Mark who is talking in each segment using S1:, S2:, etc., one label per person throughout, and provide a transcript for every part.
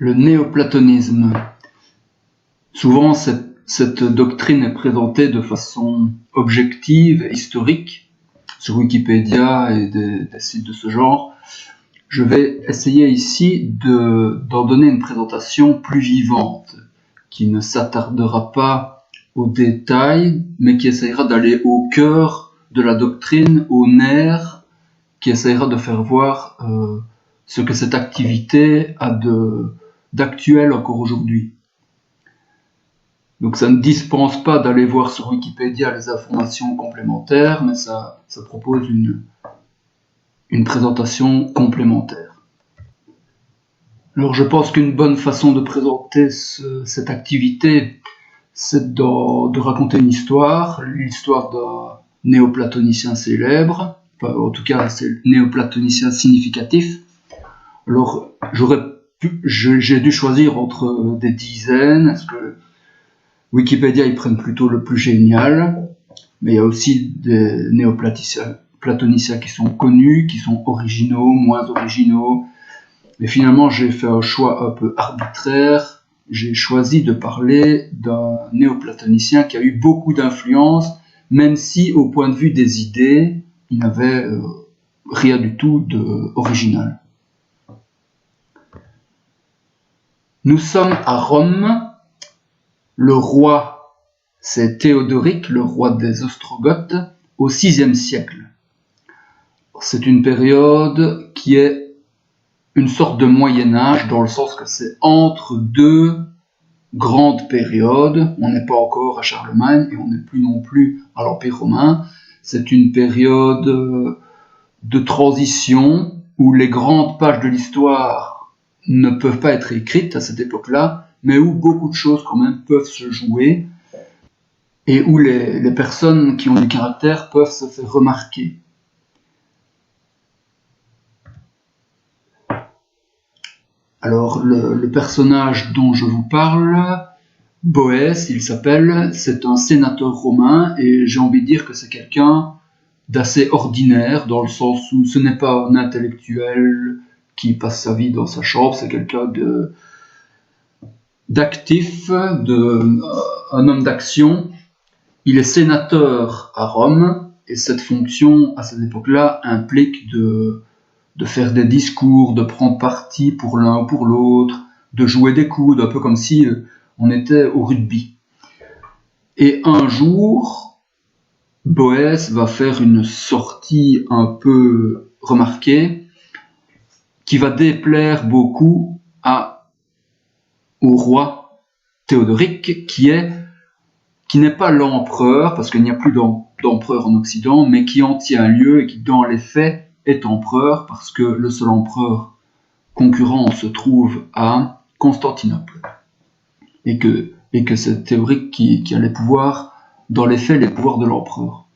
S1: Le néoplatonisme. Souvent, cette doctrine est présentée de façon objective et historique sur Wikipédia et des sites de ce genre. Je vais essayer ici d'en donner une présentation plus vivante, qui ne s'attardera pas aux détails, mais qui essaiera d'aller au cœur de la doctrine, au nerf, qui essaiera de faire voir ce que cette activité a d'actuel encore aujourd'hui. Donc ça ne dispense pas d'aller voir sur Wikipédia les informations complémentaires, mais ça propose une présentation complémentaire. Alors je pense qu'une bonne façon de présenter cette activité, c'est de raconter une histoire, l'histoire d'un néoplatonicien célèbre, enfin, en tout cas c'est le néoplatonicien significatif. Alors j'ai dû choisir entre des dizaines, parce que Wikipédia ils prennent plutôt le plus génial, mais il y a aussi des néoplatoniciens qui sont connus, qui sont originaux, moins originaux. Mais finalement, j'ai fait un choix un peu arbitraire. J'ai choisi de parler d'un néoplatonicien qui a eu beaucoup d'influence, même si, au point de vue des idées, il n'avait rien du tout d'original. Nous sommes à Rome. Le roi, c'est Théodoric, le roi des Ostrogoths, au VIe siècle. C'est une période qui est une sorte de Moyen-Âge, dans le sens que c'est entre deux grandes périodes. On n'est pas encore à Charlemagne et on n'est plus non plus à l'Empire romain. C'est une période de transition où les grandes pages de l'histoire ne peuvent pas être écrites à cette époque-là, mais où beaucoup de choses quand même peuvent se jouer et où les personnes qui ont du caractère peuvent se faire remarquer. Alors, le personnage dont je vous parle, Boès, il s'appelle, c'est un sénateur romain, et j'ai envie de dire que c'est quelqu'un d'assez ordinaire, dans le sens où ce n'est pas un intellectuel qui passe sa vie dans sa chambre, c'est quelqu'un d'actif, un homme d'action. Il est sénateur à Rome, et cette fonction, à cette époque-là, implique de faire des discours, de prendre parti pour l'un ou pour l'autre, de jouer des coudes, un peu comme si on était au rugby. Et un jour, Boès va faire une sortie un peu remarquée, qui va déplaire beaucoup au roi Théodoric, qui n'est pas l'empereur, parce qu'il n'y a plus d'empereur en Occident, mais qui en tient lieu et qui, dans les faits, est empereur, parce que le seul empereur concurrent se trouve à Constantinople. Et que c'est Théodoric qui a les pouvoirs, dans les faits, les pouvoirs de l'empereur.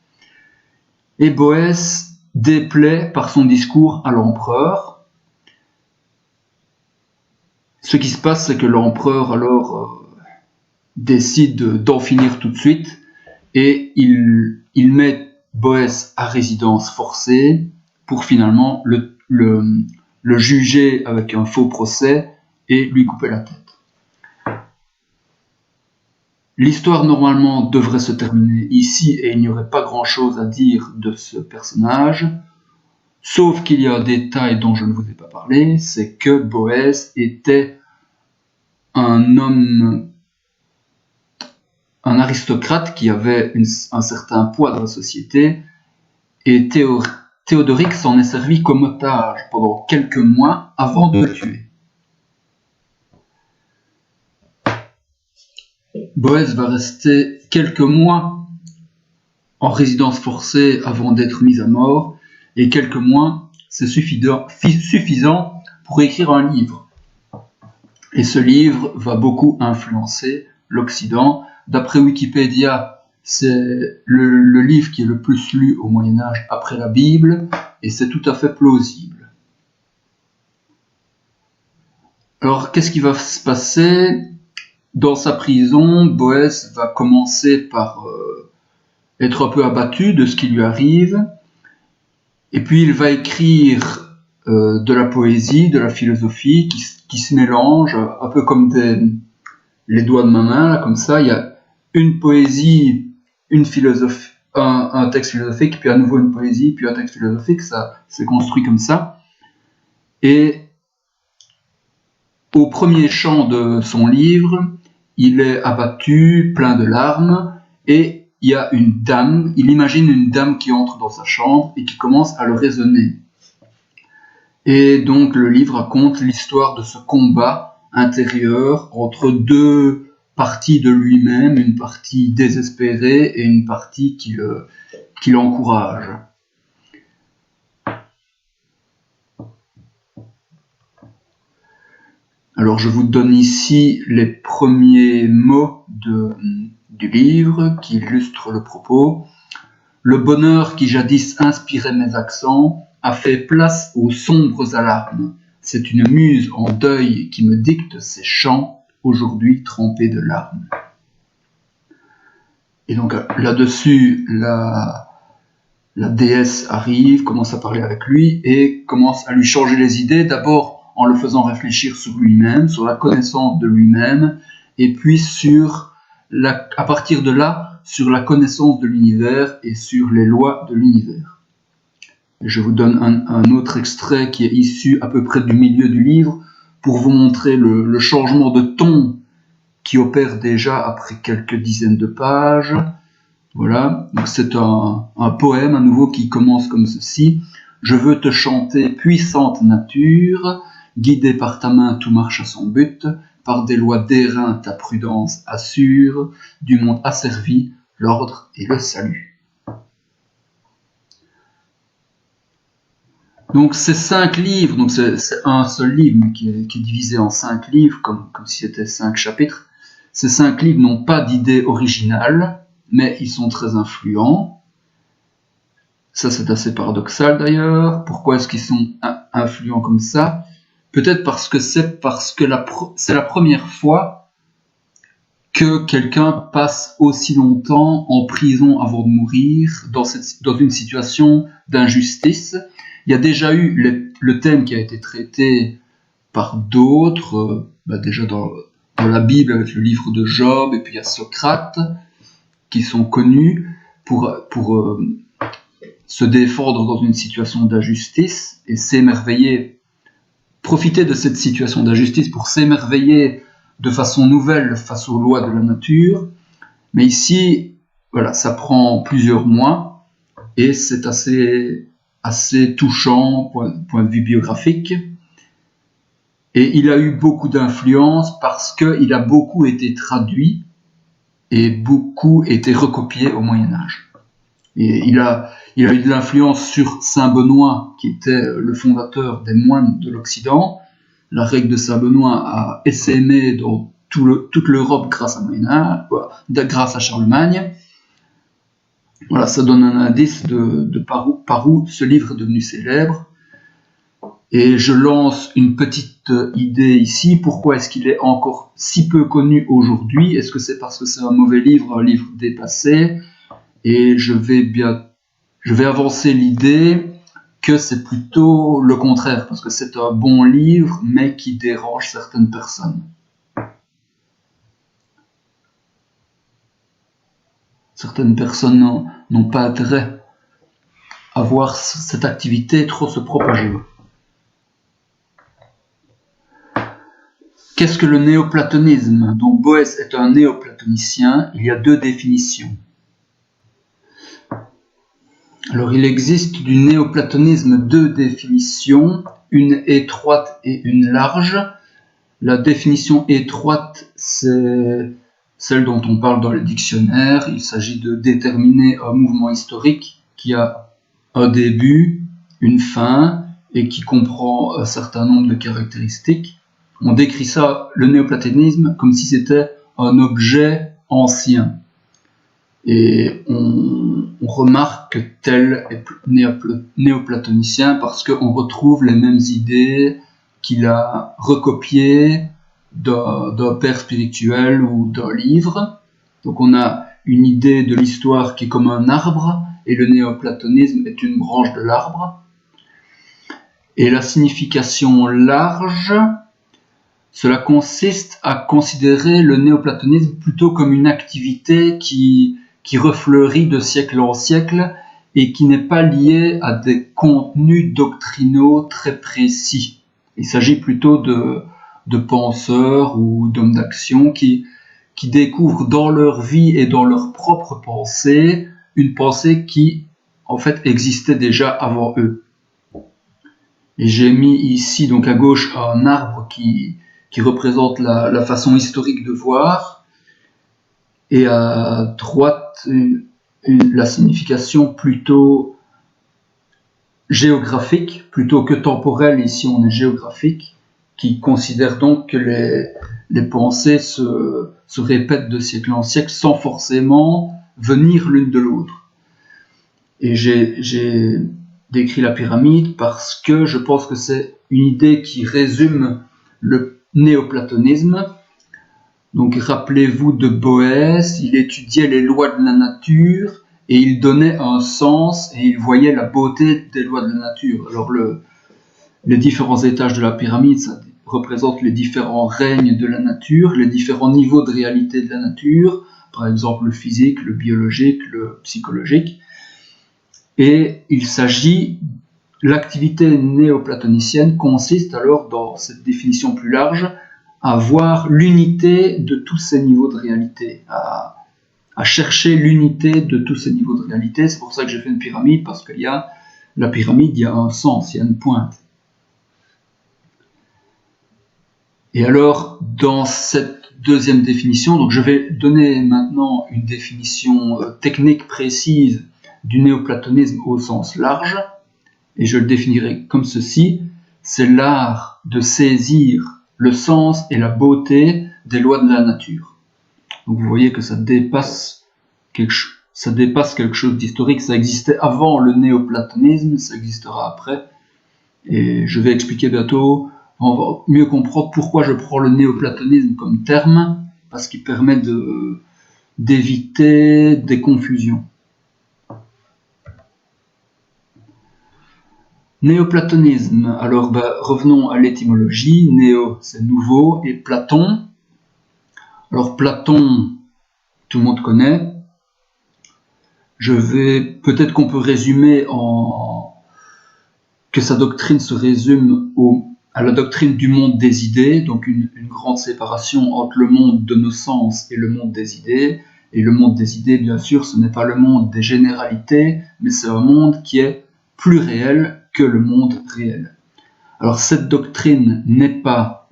S1: Et Boès déplaît par son discours à l'empereur. Ce qui se passe, c'est que l'empereur alors décide d'en finir tout de suite, et il met Boès à résidence forcée pour finalement le juger avec un faux procès et lui couper la tête. L'histoire normalement devrait se terminer ici et il n'y aurait pas grand-chose à dire de ce personnage, sauf qu'il y a un détail dont je ne vous ai pas parlé, c'est que Boès était un homme, un aristocrate qui avait un certain poids dans la société, et Théodoric s'en est servi comme otage pendant quelques mois avant de le tuer. Boès va rester quelques mois en résidence forcée avant d'être mis à mort, et quelques mois, c'est suffisant pour écrire un livre. Et ce livre va beaucoup influencer l'Occident. D'après Wikipédia, c'est le livre qui est le plus lu au Moyen-Âge après la Bible, et c'est tout à fait plausible. Alors, qu'est-ce qui va se passer ? Dans sa prison, Boès va commencer par être un peu abattu de ce qui lui arrive, et puis il va écrire de la poésie, de la philosophie, qui qui se mélangent, un peu comme les doigts de ma main, là, comme ça. Il y a une poésie, une philosophie, un texte philosophique, puis à nouveau une poésie, puis un texte philosophique. Ça s'est construit comme ça. Et au premier chant de son livre, il est abattu, plein de larmes, et il y a une dame, il imagine une dame qui entre dans sa chambre et qui commence à le raisonner. Et donc le livre raconte l'histoire de ce combat intérieur entre deux parties de lui-même, une partie désespérée et une partie qui l'encourage. Alors je vous donne ici les premiers mots du livre qui illustrent le propos. Le bonheur qui jadis inspirait mes accents a fait place aux sombres alarmes. C'est une muse en deuil qui me dicte ses chants, aujourd'hui trempés de larmes. Et donc là-dessus, la déesse arrive, commence à parler avec lui et commence à lui changer les idées, d'abord en le faisant réfléchir sur lui-même, sur la connaissance de lui-même, et puis à partir de là, sur la connaissance de l'univers et sur les lois de l'univers. Je vous donne un autre extrait qui est issu à peu près du milieu du livre pour vous montrer le changement de ton qui opère déjà après quelques dizaines de pages. Voilà, donc c'est un poème à nouveau qui commence comme ceci. Je veux te chanter, puissante nature, guidée par ta main tout marche à son but, par des lois d'airain ta prudence assure, du monde asservi, l'ordre et le salut. Donc ces 5 livres, donc c'est un seul livre mais qui est divisé en 5 livres, comme si c'était 5 chapitres. Ces 5 livres n'ont pas d'idée originale, mais ils sont très influents. Ça, c'est assez paradoxal d'ailleurs. Pourquoi est-ce qu'ils sont influents comme ça? Peut-être parce que c'est la première fois que quelqu'un passe aussi longtemps en prison avant de mourir, dans une situation d'injustice. Il y a déjà eu le thème qui a été traité par d'autres, déjà dans la Bible avec le livre de Job, et puis il y a Socrate, qui sont connus pour se défendre dans une situation d'injustice et s'émerveiller, profiter de cette situation d'injustice pour s'émerveiller de façon nouvelle face aux lois de la nature. Mais ici, voilà, ça prend plusieurs mois et c'est assez touchant point de vue biographique. Et il a eu beaucoup d'influence parce qu'il a beaucoup été traduit et beaucoup été recopié au Moyen-Âge. Et il a eu de l'influence sur Saint Benoît, qui était le fondateur des moines de l'Occident. La règle de Saint Benoît a essaimé dans toute l'Europe grâce à Charlemagne. Voilà, ça donne un indice de par où ce livre est devenu célèbre. Et je lance une petite idée ici. Pourquoi est-ce qu'il est encore si peu connu aujourd'hui? Est-ce que c'est parce que c'est un mauvais livre, un livre dépassé? Et je vais avancer l'idée que c'est plutôt le contraire, parce que c'est un bon livre, mais qui dérange certaines personnes. Certaines personnes n'ont pas intérêt à voir cette activité trop se propager. Qu'est-ce que le néoplatonisme? Donc Boès est un néoplatonicien, il y a 2 définitions. Alors il existe du néoplatonisme 2 définitions, une étroite et une large. La définition étroite, c'est celle dont on parle dans les dictionnaires. Il s'agit de déterminer un mouvement historique qui a un début, une fin et qui comprend un certain nombre de caractéristiques. On décrit ça, le néoplatonisme, comme si c'était un objet ancien. Et on remarque que tel est néoplatonicien parce qu'on retrouve les mêmes idées qu'il a recopiées d'un père spirituel ou d'un livre. Donc on a une idée de l'histoire qui est comme un arbre, et le néoplatonisme est une branche de l'arbre. Et la signification large, Cela consiste à considérer le néoplatonisme plutôt comme une activité qui refleurit de siècle en siècle et qui n'est pas liée à des contenus doctrinaux très précis. Il s'agit plutôt de penseurs ou d'hommes d'action qui découvrent dans leur vie et dans leur propre pensée une pensée qui, en fait, existait déjà avant eux. Et j'ai mis ici, donc à gauche, un arbre qui représente la façon historique de voir, et à droite, la signification plutôt géographique, plutôt que temporelle. Ici, on est géographique, qui considère donc que les pensées se répètent de siècle en siècle sans forcément venir l'une de l'autre. Et j'ai décrit la pyramide parce que je pense que c'est une idée qui résume le néoplatonisme. Donc rappelez-vous de Boès, il étudiait les lois de la nature et il donnait un sens et il voyait la beauté des lois de la nature. Alors les différents étages de la pyramide, ça représente les différents règnes de la nature, les différents niveaux de réalité de la nature, par exemple le physique, le biologique, le psychologique. Et il s'agit, l'activité néoplatonicienne consiste alors, dans cette définition plus large, à voir l'unité de tous ces niveaux de réalité, à chercher l'unité de tous ces niveaux de réalité. C'est pour ça que j'ai fait une pyramide, parce qu'il y a la pyramide, il y a un sens, il y a une pointe. Et alors, dans cette deuxième définition, donc je vais donner maintenant une définition technique précise du néoplatonisme au sens large, et je le définirai comme ceci: c'est l'art de saisir le sens et la beauté des lois de la nature. Donc vous voyez que ça dépasse quelque chose d'historique. Ça existait avant le néoplatonisme, ça existera après, et je vais expliquer bientôt. On va mieux comprendre pourquoi je prends le néoplatonisme comme terme, parce qu'il permet d'éviter des confusions. Néoplatonisme, alors revenons à l'étymologie. Néo, c'est nouveau, et Platon. Alors Platon, tout le monde connaît. Peut-être qu'on peut résumer que sa doctrine se résume à la doctrine du monde des idées, donc une grande séparation entre le monde de nos sens et le monde des idées. Et le monde des idées, bien sûr, ce n'est pas le monde des généralités, mais c'est un monde qui est plus réel que le monde réel. Alors cette doctrine n'est pas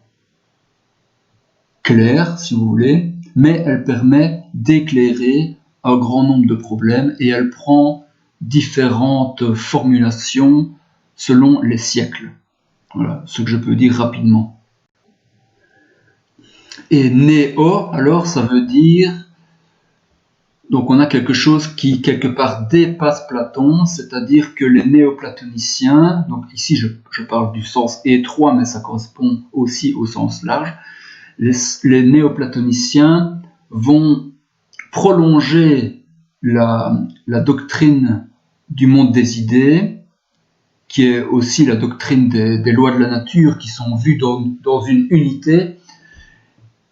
S1: claire, si vous voulez, mais elle permet d'éclairer un grand nombre de problèmes et elle prend différentes formulations selon les siècles. Voilà ce que je peux dire rapidement. Et néo, alors, ça veut dire... Donc on a quelque chose qui, quelque part, dépasse Platon, c'est-à-dire que les néoplatoniciens, donc ici je parle du sens étroit, mais ça correspond aussi au sens large, les néoplatoniciens vont prolonger la doctrine du monde des idées, qui est aussi la doctrine des lois de la nature qui sont vues dans une unité,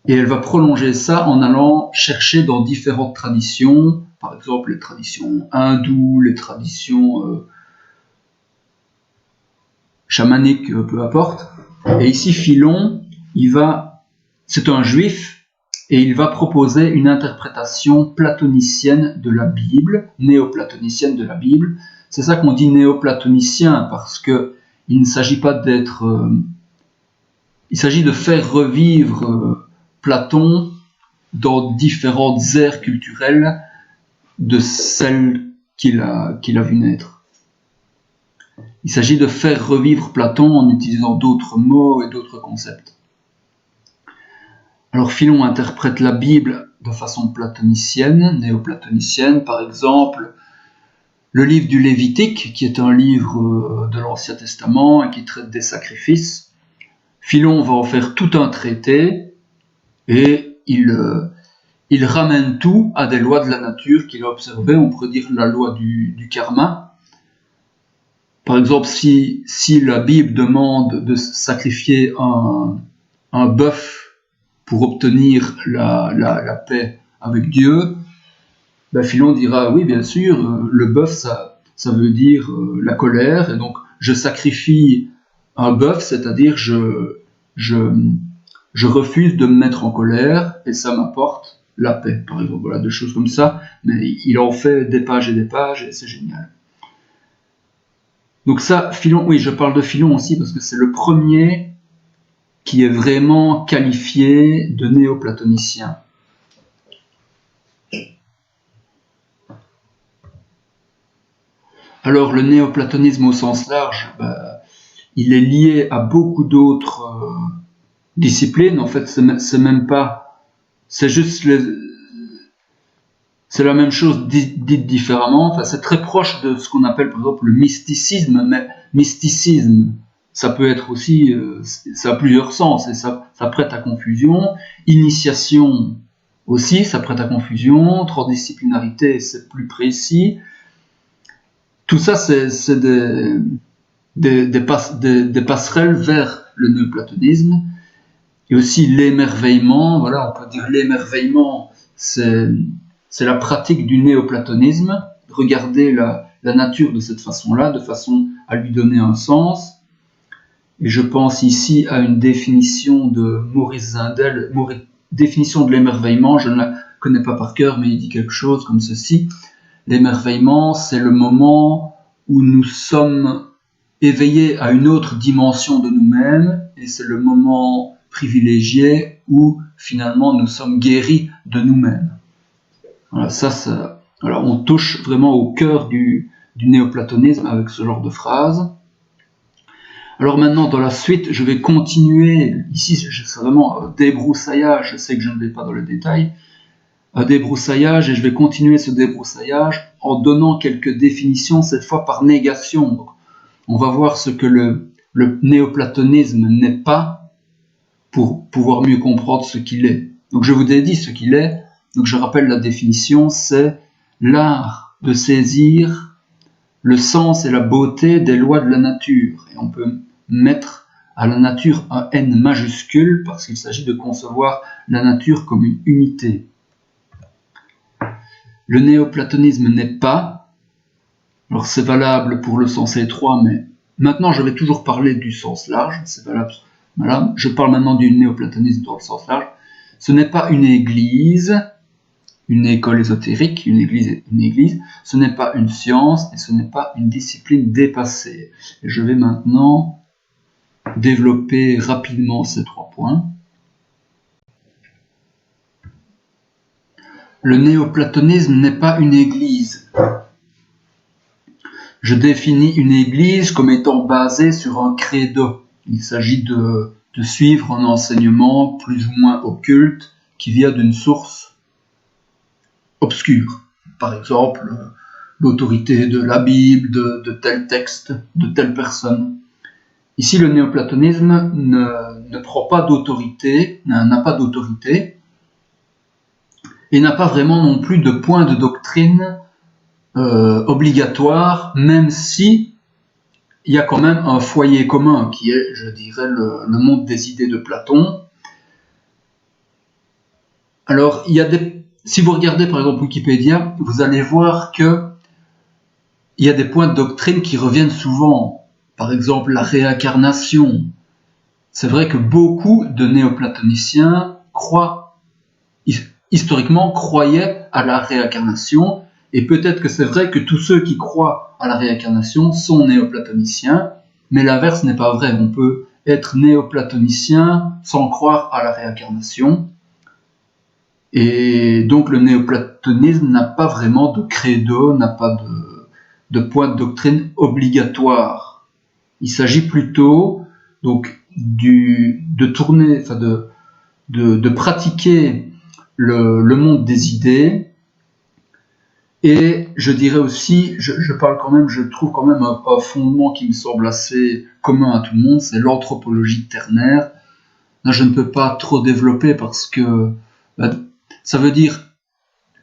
S1: et elle va prolonger ça en allant chercher dans différentes traditions, par exemple les traditions hindoues, les traditions chamaniques, peu importe. Et ici, Philon, c'est un juif, et il va proposer une interprétation platonicienne de la Bible, néoplatonicienne de la Bible. C'est ça qu'on dit néoplatonicien, parce que il ne s'agit pas il s'agit de faire revivre Platon dans différentes ères culturelles de celles qu'il a vu naître. Il s'agit de faire revivre Platon en utilisant d'autres mots et d'autres concepts. Alors Philon interprète la Bible de façon platonicienne, néoplatonicienne, par exemple le livre du Lévitique, qui est un livre de l'Ancien Testament et qui traite des sacrifices. Philon va en faire tout un traité et il ramène tout à des lois de la nature qu'il a observées. On pourrait dire la loi du karma. Par exemple, si la Bible demande de sacrifier un bœuf pour obtenir la paix avec Dieu, ben Philon dira oui, bien sûr, le bœuf, ça veut dire la colère, et donc je sacrifie un bœuf, c'est-à-dire je refuse de me mettre en colère, et ça m'apporte la paix, par exemple. Voilà, des choses comme ça, mais il en fait des pages, et c'est génial. Donc ça, Philon, oui, je parle de Philon aussi parce que c'est le premier qui est vraiment qualifié de néoplatonicien. Alors le néoplatonisme au sens large, il est lié à beaucoup d'autres disciplines. En fait, c'est même pas, c'est juste c'est la même chose dite différemment. Enfin, c'est très proche de ce qu'on appelle par exemple le mysticisme, mais mysticisme, ça peut être aussi, ça a plusieurs sens et ça prête à confusion. Initiation aussi, ça prête à confusion. Transdisciplinarité, c'est plus précis. Tout ça, c'est des passerelles vers le néoplatonisme. Et aussi l'émerveillement, voilà, on peut dire l'émerveillement, c'est la pratique du néoplatonisme, regarder la nature de cette façon-là, de façon à lui donner un sens. Et je pense ici à une définition de Maurice Zindel, définition de l'émerveillement, je ne la connais pas par cœur, mais il dit quelque chose comme ceci. L'émerveillement, c'est le moment où nous sommes éveillés à une autre dimension de nous-mêmes, et c'est le moment privilégié où finalement nous sommes guéris de nous-mêmes. Voilà, voilà, on touche vraiment au cœur du néoplatonisme avec ce genre de phrase. Alors maintenant, dans la suite, je vais continuer. Ici, c'est vraiment un débroussaillage. Je sais que je ne vais pas dans le détail. Un débroussaillage, et je vais continuer ce débroussaillage en donnant quelques définitions, cette fois par négation. Donc, on va voir ce que le néoplatonisme n'est pas pour pouvoir mieux comprendre ce qu'il est. Donc je vous ai dit ce qu'il est. Donc je rappelle la définition, c'est l'art de saisir le sens et la beauté des lois de la nature. Et on peut mettre à la nature un N majuscule parce qu'il s'agit de concevoir la nature comme une unité. Le néoplatonisme n'est pas, alors c'est valable pour le sens étroit, mais maintenant je vais toujours parler du sens large, c'est valable. Voilà, je parle maintenant du néoplatonisme dans le sens large. Ce n'est pas une église, une école ésotérique, une église, ce n'est pas une science et ce n'est pas une discipline dépassée. Et je vais maintenant développer rapidement ces 3 points. Le néoplatonisme n'est pas une église. Je définis une église comme étant basée sur un credo. Il s'agit de suivre un enseignement plus ou moins occulte qui vient d'une source obscure. Par exemple, l'autorité de la Bible, de tel texte, de telle personne. Ici, le néoplatonisme ne prend pas d'autorité, n'a pas d'autorité, et n'a pas vraiment non plus de point de doctrine obligatoire, même si il y a quand même un foyer commun qui est, je dirais, le monde des idées de Platon. Alors, si vous regardez par exemple Wikipédia, vous allez voir que il y a des points de doctrine qui reviennent souvent. Par exemple, la réincarnation. C'est vrai que beaucoup de néoplatoniciens historiquement croyaient à la réincarnation, et peut-être que c'est vrai que tous ceux qui croient à la réincarnation sont néoplatoniciens, mais l'inverse n'est pas vrai. On peut être néoplatonicien sans croire à la réincarnation. Et donc le néoplatonisme n'a pas vraiment de credo, n'a pas de point de doctrine obligatoire. Il s'agit plutôt donc de tourner, enfin de pratiquer le monde des idées. Et je dirais aussi, je trouve quand même un fondement qui me semble assez commun à tout le monde, c'est l'anthropologie ternaire. Là, je ne peux pas trop développer parce que ça veut dire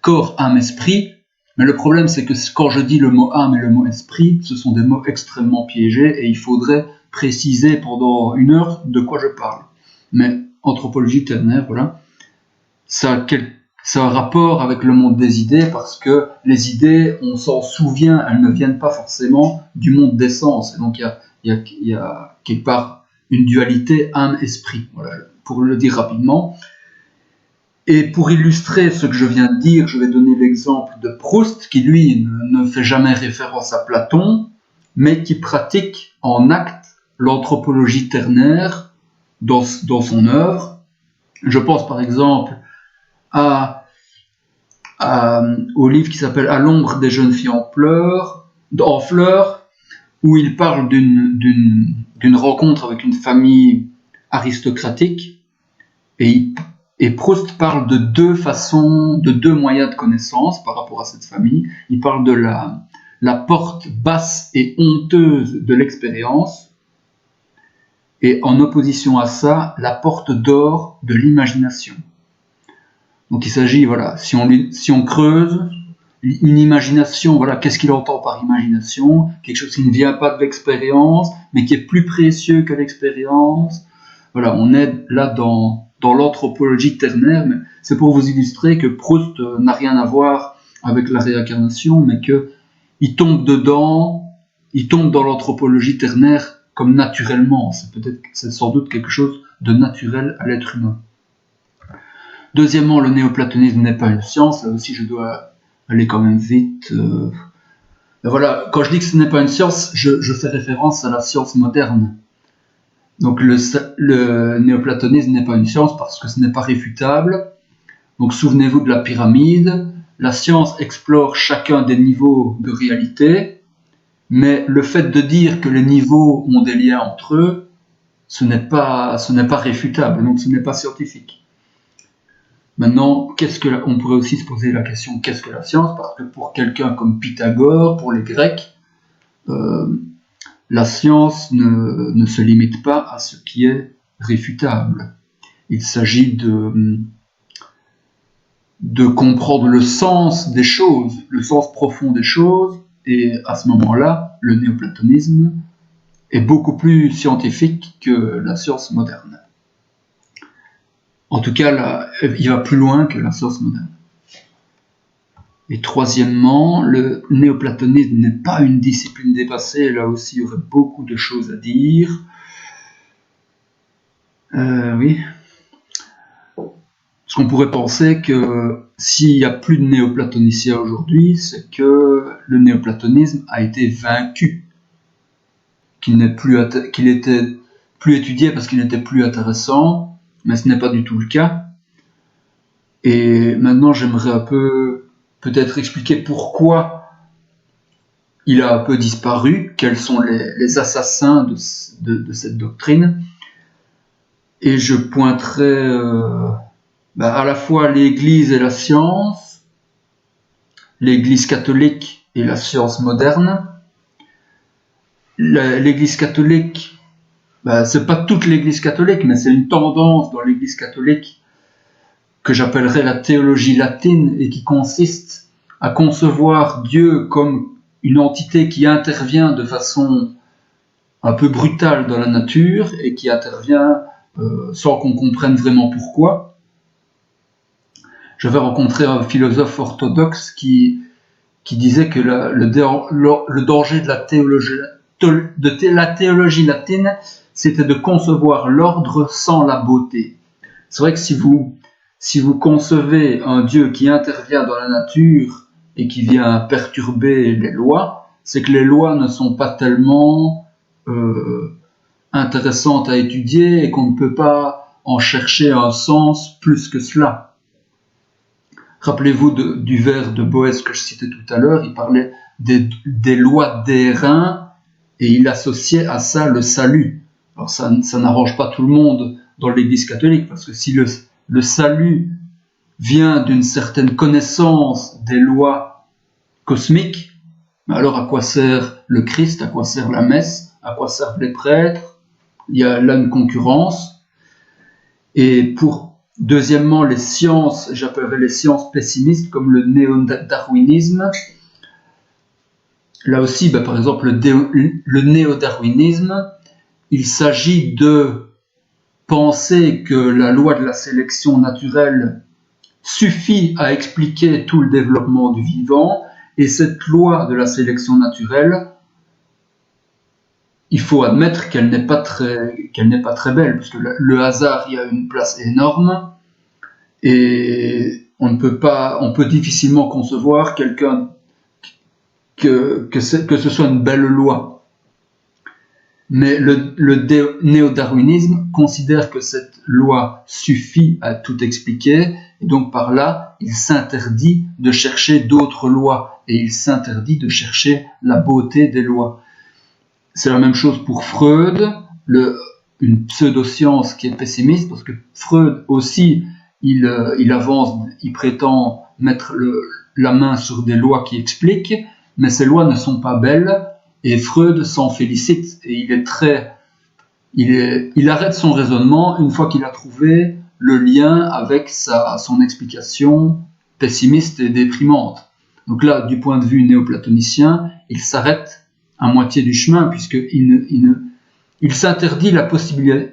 S1: corps, âme, esprit. Mais le problème, c'est que quand je dis le mot âme et le mot esprit, ce sont des mots extrêmement piégés et il faudrait préciser pendant 1 heure de quoi je parle. Mais anthropologie ternaire, voilà, ça a un rapport avec le monde des idées, parce que les idées, on s'en souvient, elles ne viennent pas forcément du monde des sens. Et donc il y a quelque part une dualité âme-esprit, voilà, pour le dire rapidement. Et pour illustrer ce que je viens de dire, je vais donner l'exemple de Proust, qui lui ne fait jamais référence à Platon, mais qui pratique en acte l'anthropologie ternaire dans son œuvre. Je pense par exemple au livre qui s'appelle À l'ombre des jeunes filles en fleurs, où il parle d'une rencontre avec une famille aristocratique, et Proust parle de deux moyens de connaissance par rapport à cette famille. Il parle de la porte basse et honteuse de l'expérience, et en opposition à ça, la porte d'or de l'imagination. Donc il s'agit, voilà, si on creuse une imagination, voilà, qu'est-ce qu'il entend par imagination? Quelque chose qui ne vient pas de l'expérience, mais qui est plus précieux que l'expérience. Voilà, on est là dans l'anthropologie ternaire, mais c'est pour vous illustrer que Proust n'a rien à voir avec la réincarnation, mais qu'il tombe dedans, il tombe dans l'anthropologie ternaire comme naturellement. C'est sans doute quelque chose de naturel à l'être humain. Deuxièmement, le néoplatonisme n'est pas une science. Là aussi, je dois aller quand même vite. Voilà, quand je dis que ce n'est pas une science, je fais référence à la science moderne. Donc le néoplatonisme n'est pas une science parce que ce n'est pas réfutable. Donc souvenez-vous de la pyramide. La science explore chacun des niveaux de réalité, mais le fait de dire que les niveaux ont des liens entre eux, ce n'est pas réfutable, donc ce n'est pas scientifique. Maintenant, on pourrait aussi se poser la question, qu'est-ce que la science? Parce que pour quelqu'un comme Pythagore, pour les Grecs, la science ne se limite pas à ce qui est réfutable. Il s'agit de comprendre le sens des choses, le sens profond des choses, et à ce moment-là, le néoplatonisme est beaucoup plus scientifique que la science moderne. En tout cas, là, il va plus loin que la science moderne. Et troisièmement, le néoplatonisme n'est pas une discipline dépassée. Là aussi, il y aurait beaucoup de choses à dire. Oui. Parce qu'on pourrait penser que s'il n'y a plus de néoplatoniciens aujourd'hui, c'est que le néoplatonisme a été vaincu, qu'il était plus étudié parce qu'il n'était plus intéressant, mais ce n'est pas du tout le cas. Et maintenant, j'aimerais un peu peut-être expliquer pourquoi il a un peu disparu, quels sont les assassins de cette doctrine. Et je pointerai à la fois l'Église et la science, l'Église catholique et la science moderne. L'Église catholique, c'est pas toute l'Église catholique, mais c'est une tendance dans l'Église catholique que j'appellerais la théologie latine, et qui consiste à concevoir Dieu comme une entité qui intervient de façon un peu brutale dans la nature, et qui intervient sans qu'on comprenne vraiment pourquoi. J'avais rencontré un philosophe orthodoxe qui disait que le danger de la théologie latine, c'était de concevoir l'ordre sans la beauté. C'est vrai que si vous concevez un Dieu qui intervient dans la nature et qui vient perturber les lois, c'est que les lois ne sont pas tellement intéressantes à étudier, et qu'on ne peut pas en chercher un sens plus que cela. Rappelez-vous du vers de Boès que je citais tout à l'heure. Il parlait des lois d'airain, et il associait à ça le salut. Alors ça n'arrange pas tout le monde dans l'Église catholique, parce que si le salut vient d'une certaine connaissance des lois cosmiques, alors à quoi sert le Christ, à quoi sert la messe, à quoi servent les prêtres? Il y a là une concurrence. Et deuxièmement, les sciences, j'appellerais les sciences pessimistes, comme le néo-darwinisme. Là aussi, par exemple, le néo-darwinisme, il s'agit de penser que la loi de la sélection naturelle suffit à expliquer tout le développement du vivant, et cette loi de la sélection naturelle, il faut admettre qu'elle n'est pas très belle, parce que le hasard y a une place énorme, et on peut difficilement concevoir quelqu'un que ce soit une belle loi. Mais le néo-darwinisme considère que cette loi suffit à tout expliquer, et donc par là, il s'interdit de chercher d'autres lois, et il s'interdit de chercher la beauté des lois. C'est la même chose pour Freud, une pseudo-science qui est pessimiste, parce que Freud aussi, il avance, il prétend mettre la main sur des lois qui expliquent, mais ces lois ne sont pas belles, et Freud s'en félicite, et il arrête son raisonnement une fois qu'il a trouvé le lien avec son explication pessimiste et déprimante. Donc là, du point de vue néoplatonicien, il s'arrête à moitié du chemin, puisqu'il s'interdit la possibilité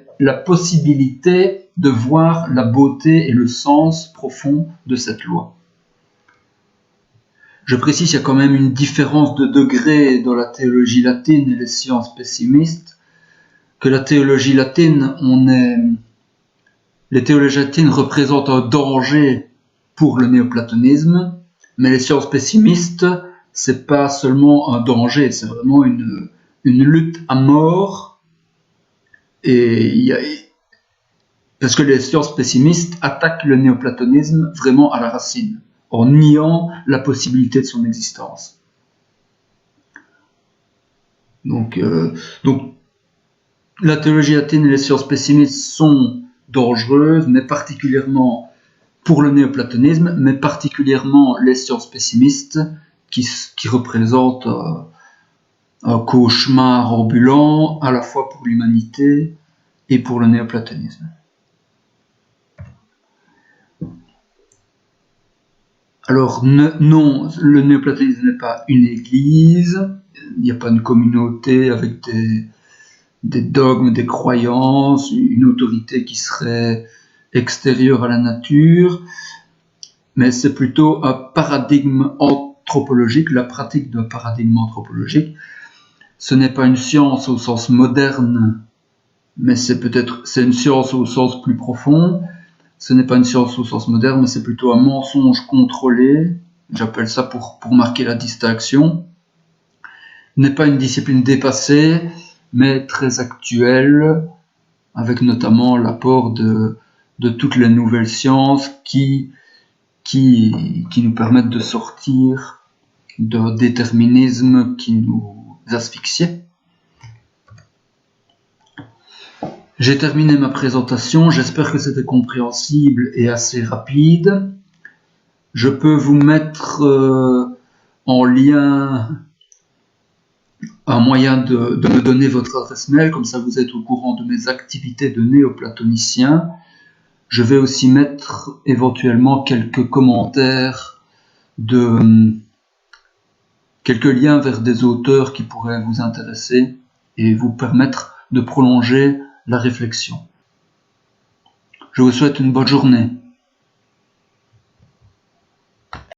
S1: de voir la beauté et le sens profond de cette loi. Je précise qu'il y a quand même une différence de degré dans la théologie latine et les sciences pessimistes, que la théologie latine, les théologies latines représentent un danger pour le néoplatonisme, mais les sciences pessimistes, c'est pas seulement un danger, c'est vraiment une lutte à mort, parce que les sciences pessimistes attaquent le néoplatonisme vraiment à la racine, en niant la possibilité de son existence. Donc la théologie latine et les sciences pessimistes sont dangereuses, mais particulièrement pour le néoplatonisme, mais particulièrement les sciences pessimistes qui représentent un cauchemar ambulant à la fois pour l'humanité et pour le néoplatonisme. Alors non, le néoplatonisme n'est pas une église, il n'y a pas une communauté avec des dogmes, des croyances, une autorité qui serait extérieure à la nature, mais c'est plutôt un paradigme anthropologique, la pratique d'un paradigme anthropologique. Ce n'est pas une science au sens moderne, mais c'est une science au sens plus profond. Ce n'est pas une science au sens moderne, mais c'est plutôt un mensonge contrôlé. J'appelle ça pour marquer la distinction. N'est pas une discipline dépassée, mais très actuelle, avec notamment l'apport de toutes les nouvelles sciences qui nous permettent de sortir d'un déterminisme qui nous asphyxiait. J'ai terminé ma présentation, j'espère que c'était compréhensible et assez rapide. Je peux vous mettre en lien un moyen de me donner votre adresse mail, comme ça vous êtes au courant de mes activités de néoplatonicien. Je vais aussi mettre éventuellement quelques commentaires, quelques liens vers des auteurs qui pourraient vous intéresser et vous permettre de prolonger la réflexion. Je vous souhaite une bonne journée.